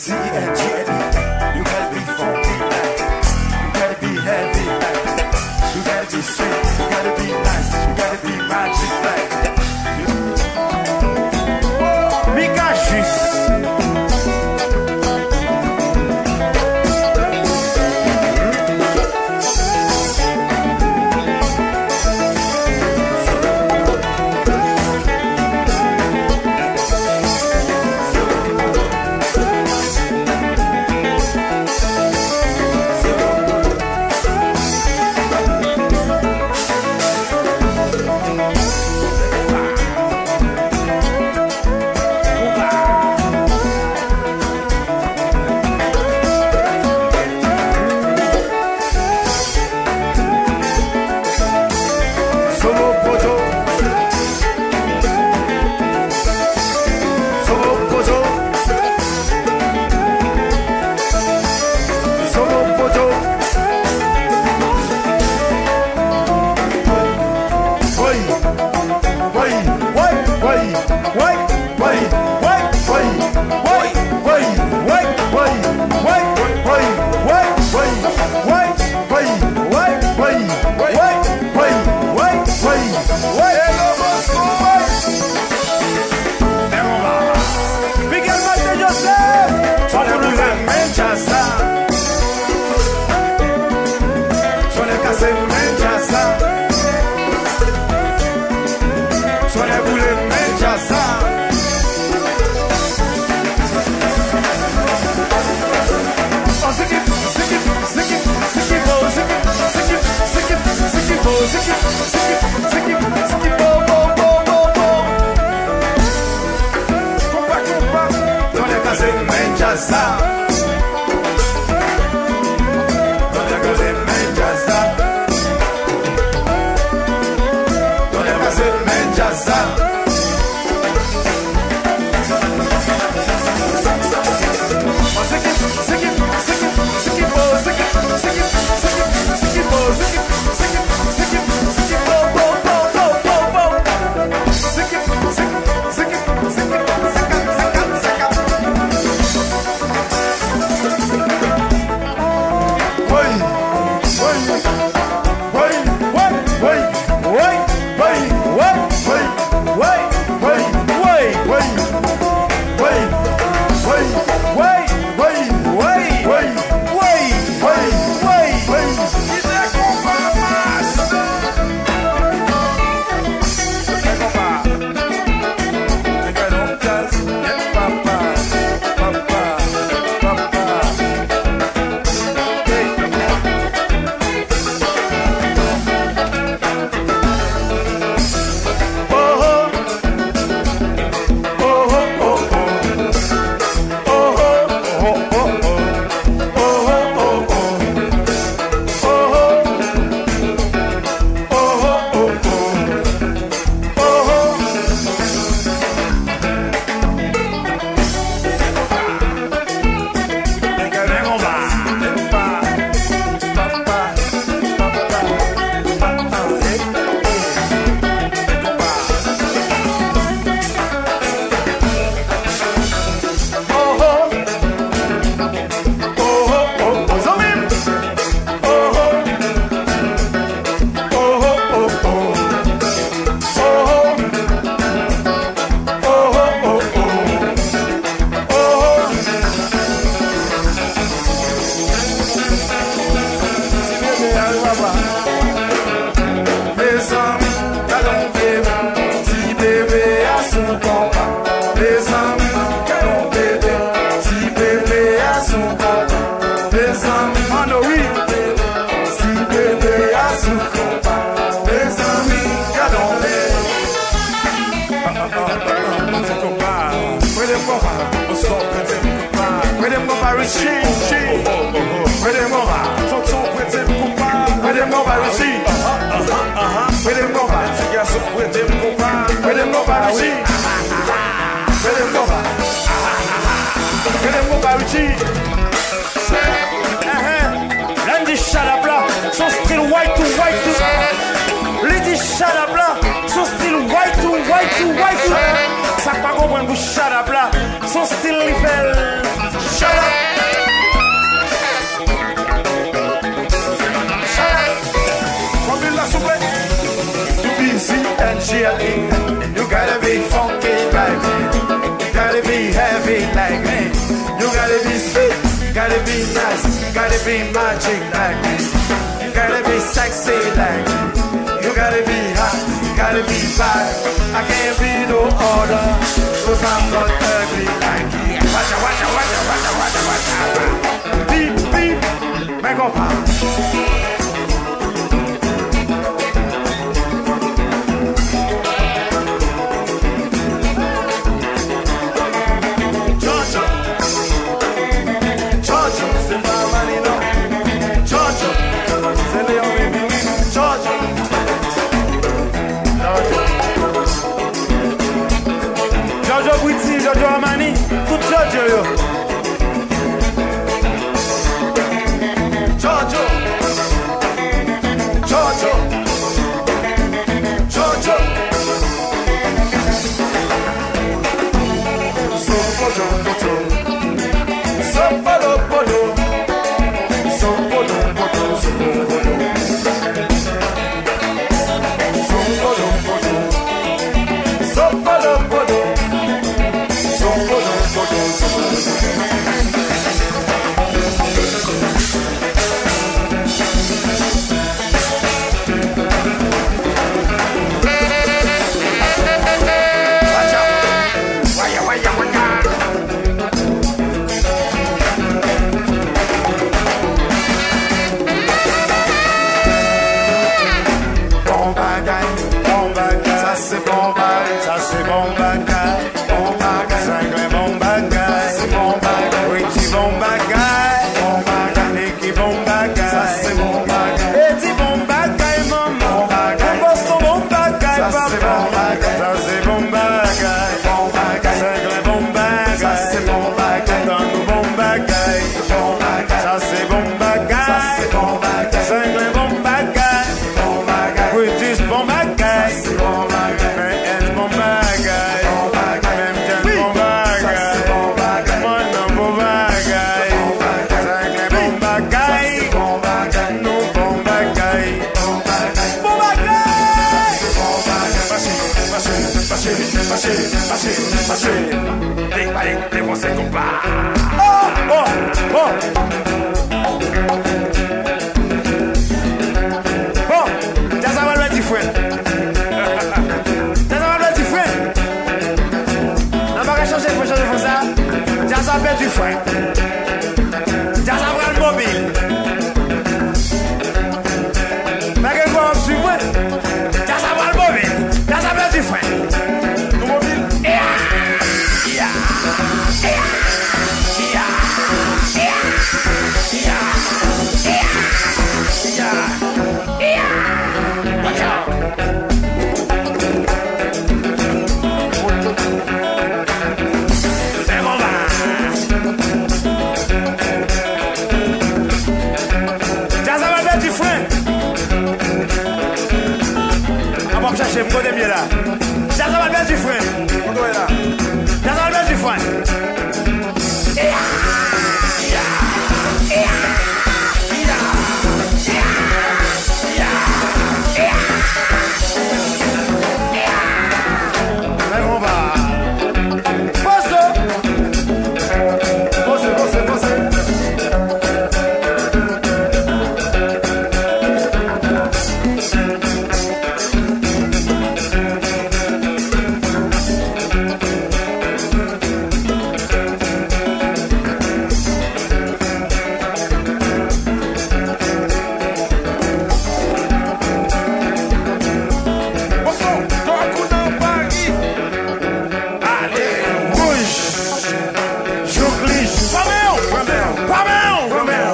C-E-N-G-N-E. You gotta be funky, like. You gotta be heavy, like. You gotta be sweet, you gotta be nice, you gotta be magic, like. Micachis. Landy Shadabla, son style white to white to Lady Shadabla, son style white to white to white to. Ça pas comprendre pour Shadabla, son style libelle. gotta be nice, gotta be magic like you gotta be sexy like you gotta be hot, you gotta be bad. I can't be no other, cause I'm not ugly like you. Watcha, watcha, watcha, watcha, watcha, watcha. Beep, beep, make up. Jojo Briti, Jojo Amani, tout Jojo yo. Jojo, Jojo, Jojo. So podo, podo, so podo, podo, so podo, podo, so podo, so podo, podo, so podo, podo. Tem você comprar. Bon, just a little different. Just a little different. On va changer pour changer pour ça. Just a little different. Just a little mobile. Mais que quoi, je suis moi. Just a little mobile. Just a little different. Nous mobile. Chercher mon côté bien là. Ça va bien du frein. On doit là. Ça va bien du frein. Mais on va. Ramel,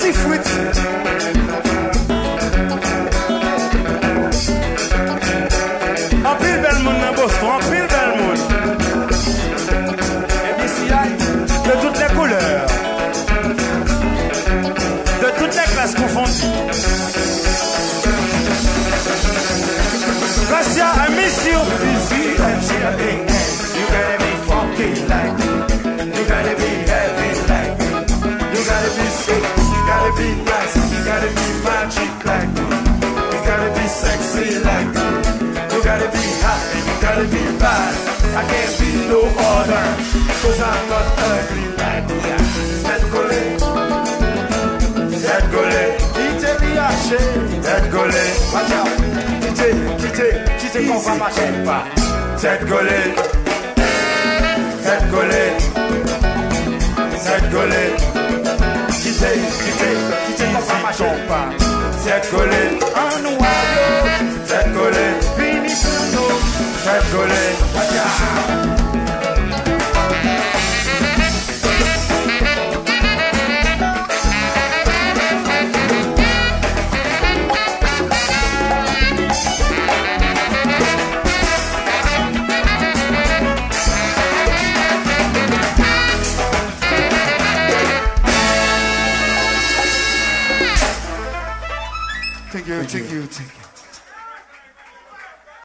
petit fruit. En pile bel monde dans Boston, en pile bel monde. Et puis s'il y a de toutes les couleurs, de toutes les classes confondues. Gracia a mission. B-C-M-C-A-A-N. You gotta be funky like me. You gotta be heavy like me. You gotta be sweet. You gotta be nice. You gotta be magic like me. You gotta be sexy like me. You gotta be hot and you gotta be bad. I can't be no other, cause I'm not ugly like me. Zed Golé, Zed Golé, quitte Biaché, Zed Golé, watch out, quitte qu'on va marcher pas. Zed Golé, Zed Golé, Zed Golé, quitte qu'on va marcher pas. Zed Golé, un noyau, Zed Golé, finissons-nous, Zed Golé, watch out. Thank you.